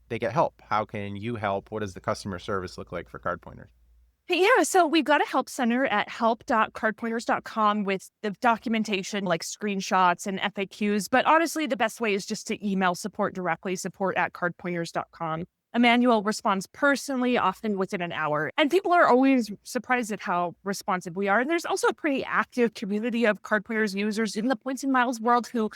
they get help? How can you help? What does the customer service look like for card pointers? Yeah, so we've got a help center at help.cardpointers.com with the documentation like screenshots and FAQs. But honestly, the best way is just to email support directly, support@cardpointers.com. Emmanuel responds personally, often within an hour. And people are always surprised at how responsive we are. And there's also a pretty active community of card pointers users in the points and miles world who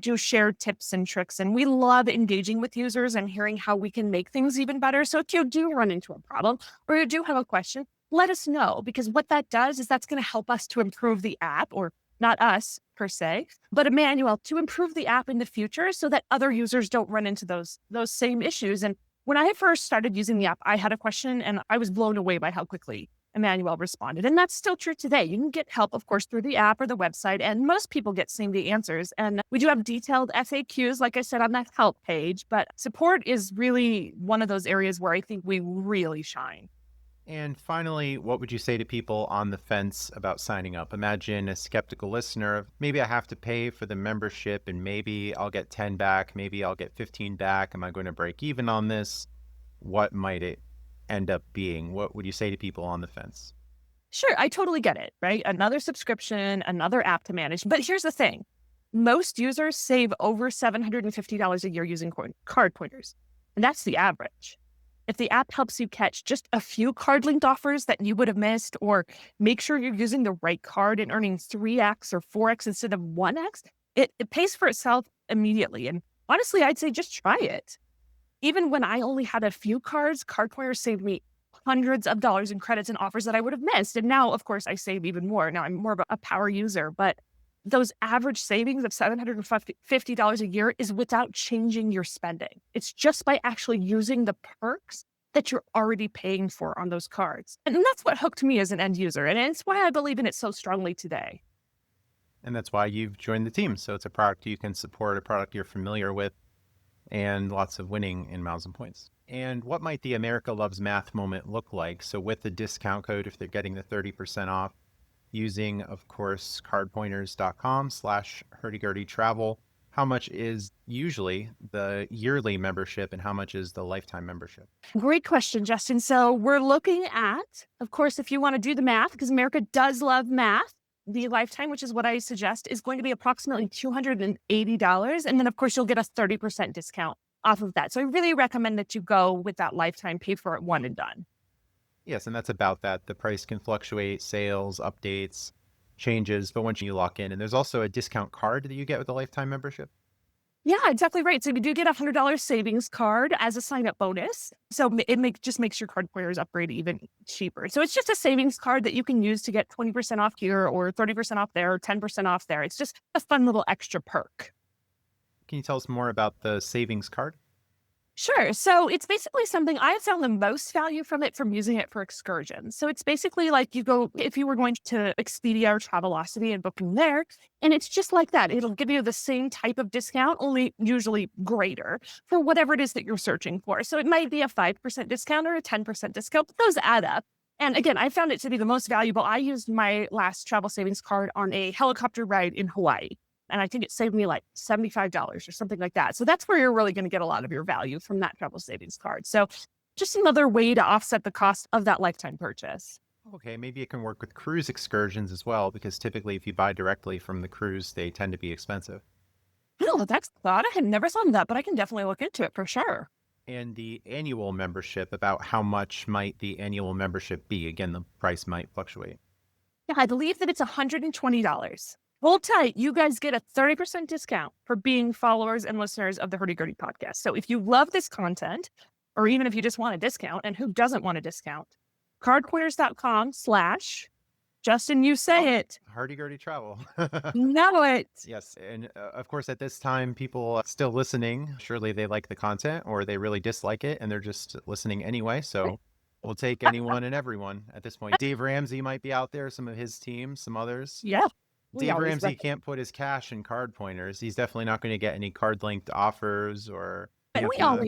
do share tips and tricks. And we love engaging with users and hearing how we can make things even better. So if you do run into a problem or you do have a question, let us know, because what that does is that's going to help us to improve the app, or not us per se, but Emmanuel, to improve the app in the future so that other users don't run into those same issues. And when I first started using the app, I had a question and I was blown away by how quickly Emmanuel responded. And that's still true today. You can get help, of course, through the app or the website, and most people get same-day answers. And we do have detailed FAQs, like I said, on that help page, but support is really one of those areas where I think we really shine. And finally, what would you say to people on the fence about signing up? Imagine a skeptical listener. Maybe I have to pay for the membership and maybe I'll get 10 back. Maybe I'll get 15 back. Am I going to break even on this? What might it end up being? What would you say to people on the fence? Sure, I totally get it, right? Another subscription, another app to manage. But here's the thing. Most users save over $750 a year using card pointers. And that's the average. If the app helps you catch just a few card-linked offers that you would have missed, or make sure you're using the right card and earning 3x or 4x instead of 1x, it pays for itself immediately. And honestly, I'd say just try it. Even when I only had a few cards, card pointers saved me hundreds of dollars in credits and offers that I would have missed. And now, of course, I save even more. Now I'm more of a power user, but those average savings of $750 a year is without changing your spending. It's just by actually using the perks that you're already paying for on those cards. And that's what hooked me as an end user. And it's why I believe in it so strongly today. And that's why you've joined the team. So it's a product you can support, a product you're familiar with, and lots of winning in miles and points. And what might the America Loves Math moment look like? So with the discount code, if they're getting the 30% off, using, of course, cardpointers.com/hurdygurdytravel, how much is usually the yearly membership and how much is the lifetime membership? Great question, Justin. So we're looking at, of course, if you want to do the math, because America does love math, the lifetime, which is what I suggest, is going to be approximately $280. And then, of course, you'll get a 30% discount off of that. So I really recommend that you go with that lifetime, pay for it one and done. Yes, and that's about that. The price can fluctuate, sales, updates, changes, but once you lock in, and there's also a discount card that you get with a lifetime membership. Yeah, exactly right. So you do get a $100 savings card as a sign-up bonus. So it just makes your card pointers upgrade even cheaper. So it's just a savings card that you can use to get 20% off here or 30% off there or 10% off there. It's just a fun little extra perk. Can you tell us more about the savings card? Sure. So it's basically something I have found the most value from using it for excursions. So it's basically like if you were going to Expedia or Travelocity and booking there, and it's just like that. It'll give you the same type of discount, only usually greater for whatever it is that you're searching for. So it might be a 5% discount or a 10% discount, but those add up. And again, I found it to be the most valuable. I used my last travel savings card on a helicopter ride in Hawaii. And I think it saved me like $75 or something like that. So that's where you're really going to get a lot of your value from that travel savings card. So just another way to offset the cost of that lifetime purchase. Okay, maybe it can work with cruise excursions as well, because typically if you buy directly from the cruise, they tend to be expensive. Oh, that's thought. I had never thought of that, but I can definitely look into it for sure. And the annual membership, about how much might the annual membership be? Again, the price might fluctuate. Yeah, I believe that it's $120. Hold tight. You guys get a 30% discount for being followers and listeners of the Hurdy Gurdy podcast. So if you love this content, or even if you just want a discount, and who doesn't want a discount, cardpointers.com/ Justin, you say it. Hurdy-gurdy travel. Know it. Yes. And of course, at this time, people still listening, surely they like the content or they really dislike it and they're just listening anyway. So we'll take anyone and everyone at this point. Dave Ramsey might be out there, some of his team, some others. Yeah. Dave Ramsey can't put his cash in card pointers. He's definitely not going to get any card linked offers or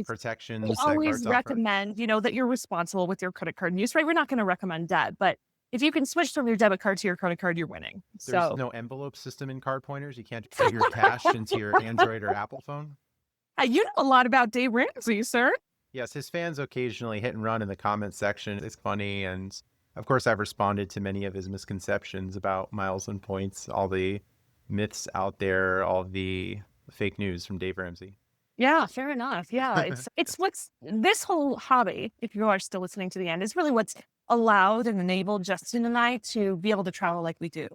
protections. We always recommend, that you're responsible with your credit card use, right? We're not going to recommend debt, but if you can switch from your debit card to your credit card, you're winning. There's no envelope system in card pointers. You can't put your cash into your Android or Apple phone. You know a lot about Dave Ramsey, sir. Yes, his fans occasionally hit and run in the comment section. It's funny. And of course, I've responded to many of his misconceptions about miles and points, all the myths out there, all the fake news from Dave Ramsey. Yeah, fair enough. Yeah, it's what's this whole hobby, if you are still listening to the end, is really what's allowed and enabled Justin and I to be able to travel like we do.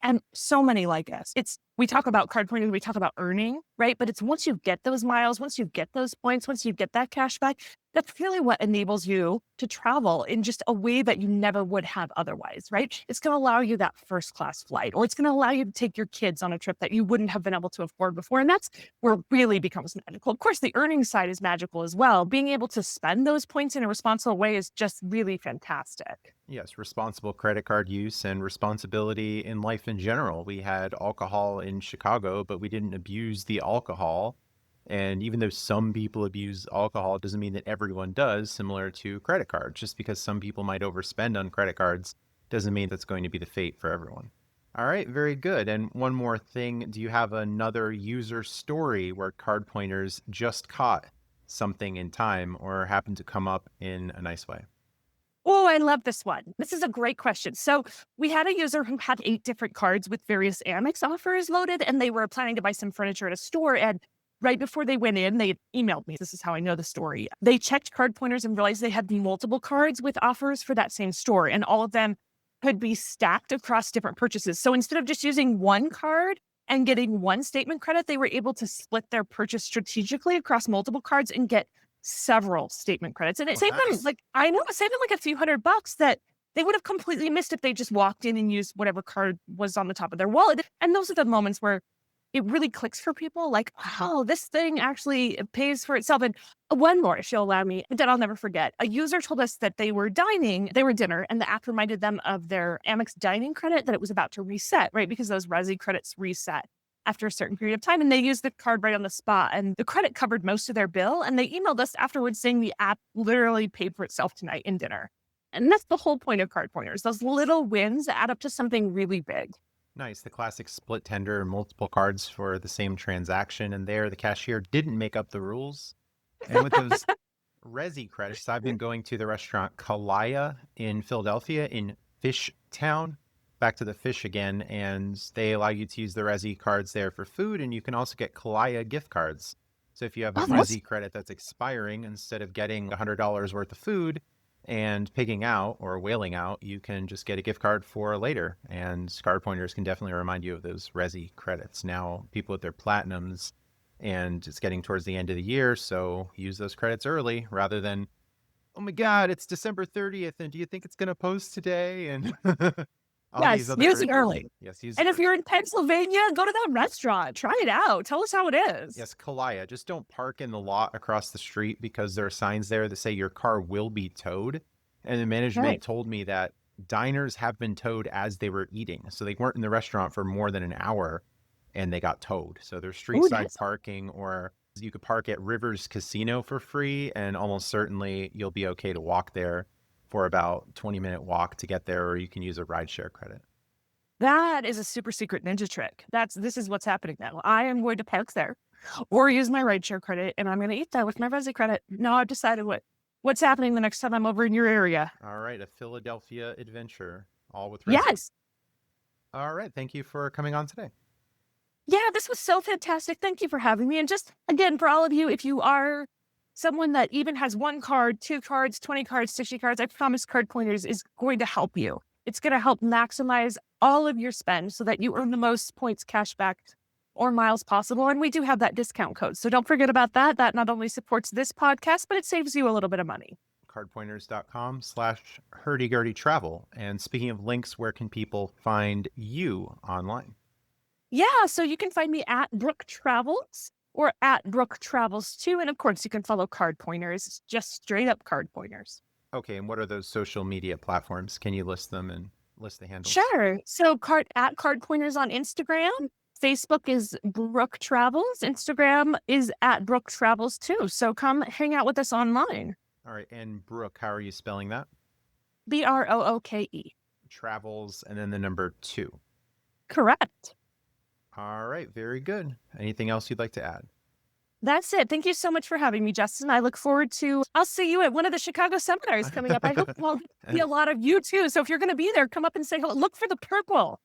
And so many like us. We talk about card pointing, we talk about earning, right? But it's once you get those miles, once you get those points, once you get that cash back, that's really what enables you to travel in just a way that you never would have otherwise, right? It's going to allow you that first class flight, or it's going to allow you to take your kids on a trip that you wouldn't have been able to afford before. And that's where it really becomes magical. Of course, the earning side is magical as well. Being able to spend those points in a responsible way is just really fantastic. Yes, responsible credit card use and responsibility in life in general. We had alcohol in Chicago, but we didn't abuse the alcohol. And even though some people abuse alcohol, it doesn't mean that everyone does, similar to credit cards. Just because some people might overspend on credit cards doesn't mean that's going to be the fate for everyone. All right, very good. And one more thing, do you have another user story where card pointers just caught something in time or happened to come up in a nice way? Oh, I love this one. This is a great question. So we had a user who had 8 different cards with various Amex offers loaded, and they were planning to buy some furniture at a store. And right before they went in, they emailed me. This is how I know the story. They checked card pointers and realized they had multiple cards with offers for that same store, and all of them could be stacked across different purchases. So instead of just using one card and getting one statement credit, they were able to split their purchase strategically across multiple cards and get several statement credits. And it saved them it saved them like a few $100 that they would have completely missed if they just walked in and used whatever card was on the top of their wallet. And those are the moments where it really clicks for people, like, oh, this thing actually pays for itself. And one more, if you'll allow me, that I'll never forget. A user told us that they were dinner, and the app reminded them of their Amex dining credit that it was about to reset, right? Because those Resi credits reset after a certain period of time, and they used the card right on the spot, and the credit covered most of their bill. And they emailed us afterwards saying the app literally paid for itself tonight in dinner. And that's the whole point of card pointers. Those little wins add up to something really big. Nice. The classic split tender, multiple cards for the same transaction. And there, the cashier didn't make up the rules. And with those Resi credits, I've been going to the restaurant Kalaya in Philadelphia in Fish Town. Back to the fish again. And they allow you to use the Resi cards there for food. And you can also get Kalaya gift cards. So if you have a Resi credit that's expiring, instead of getting $100 worth of food and pigging out or whaling out, you can just get a gift card for later. And card pointers can definitely remind you of those Resi credits. Now, people with their platinums, and it's getting towards the end of the year, so use those credits early rather than, oh my God, it's December 30th, and do you think it's going to post today? And yes, use it early. Yes, and if you're in Pennsylvania, go to that restaurant. Try it out. Tell us how it is. Yes, Kalaya. Just don't park in the lot across the street, because there are signs there that say your car will be towed. And the management told me that diners have been towed as they were eating. So they weren't in the restaurant for more than an hour and they got towed. So there's street side parking, or you could park at Rivers Casino for free, and almost certainly you'll be okay to walk there for about 20-minute walk to get there, or you can use a rideshare credit. That is a super secret ninja trick. This is what's happening now. I am going to park there or use my rideshare credit, and I'm going to eat that with my Resi credit. Now I've decided what's happening the next time I'm over in your area. All right, a Philadelphia adventure, all with Resi. Yes. All right, thank you for coming on today. Yeah, this was so fantastic. Thank you for having me. And just again, for all of you, if you are someone that even has 1 card, 2 cards, 20 cards, 60 cards, I promise CardPointers is going to help you. It's going to help maximize all of your spend so that you earn the most points, cash back, or miles possible. And we do have that discount code. So don't forget about that. That not only supports this podcast, but it saves you a little bit of money. CardPointers.com/hurdygurdytravel. And speaking of links, where can people find you online? Yeah, so you can find me at Brooke Travels or at Brooke Travels too. And of course, you can follow CardPointers, just straight up CardPointers. Okay, and what are those social media platforms? Can you list them and list the handles? Sure. So at CardPointers on Instagram. Facebook is Brooke Travels. Instagram is at Brooke Travels too. So come hang out with us online. All right, and Brooke, how are you spelling that? Brooke. Travels and then the number 2. Correct. All right, very good. Anything else you'd like to add? That's it. Thank you so much for having me, Justin. I look forward to, I'll see you at one of the Chicago seminars coming up. I hope we'll see a lot of you too. So if you're going to be there, come up and say hello. Look for the purple.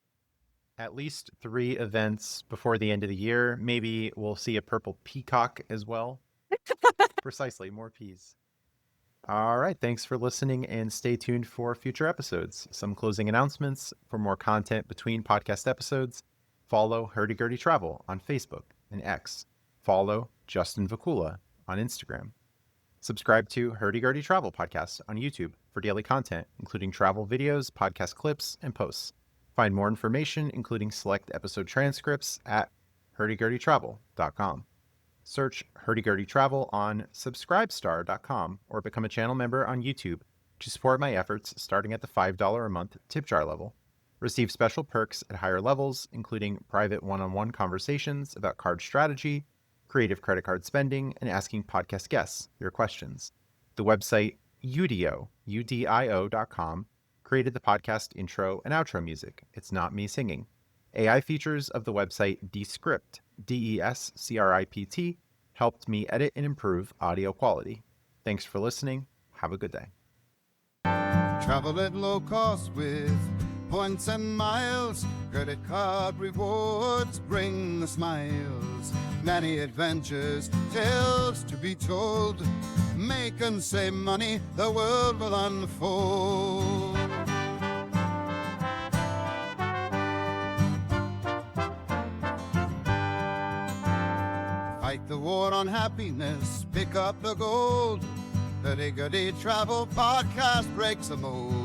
At least 3 events before the end of the year. Maybe we'll see a purple peacock as well. Precisely, more peas. All right, thanks for listening and stay tuned for future episodes. Some closing announcements. For more content between podcast episodes, follow Hurdy Gurdy Travel on Facebook and X. Follow Justin Vacula on Instagram. Subscribe to Hurdy Gurdy Travel Podcast on YouTube for daily content, including travel videos, podcast clips, and posts. Find more information, including select episode transcripts, at hurdygurdytravel.com. Search Hurdy Gurdy Travel on subscribestar.com or become a channel member on YouTube to support my efforts starting at the $5 a month tip jar level. Receive special perks at higher levels, including private one-on-one conversations about card strategy, creative credit card spending, and asking podcast guests your questions. The website udio.com created the podcast intro and outro music. It's not me singing. AI features of the website Descript, Descript, helped me edit and improve audio quality. Thanks for listening. Have a good day. Travel at low cost with points and miles. Credit card rewards bring the smiles. Many adventures, tales to be told. Make and save money, the world will unfold. Fight the war on happiness, pick up the gold. Hurdy Gurdy Travel Podcast breaks the mold.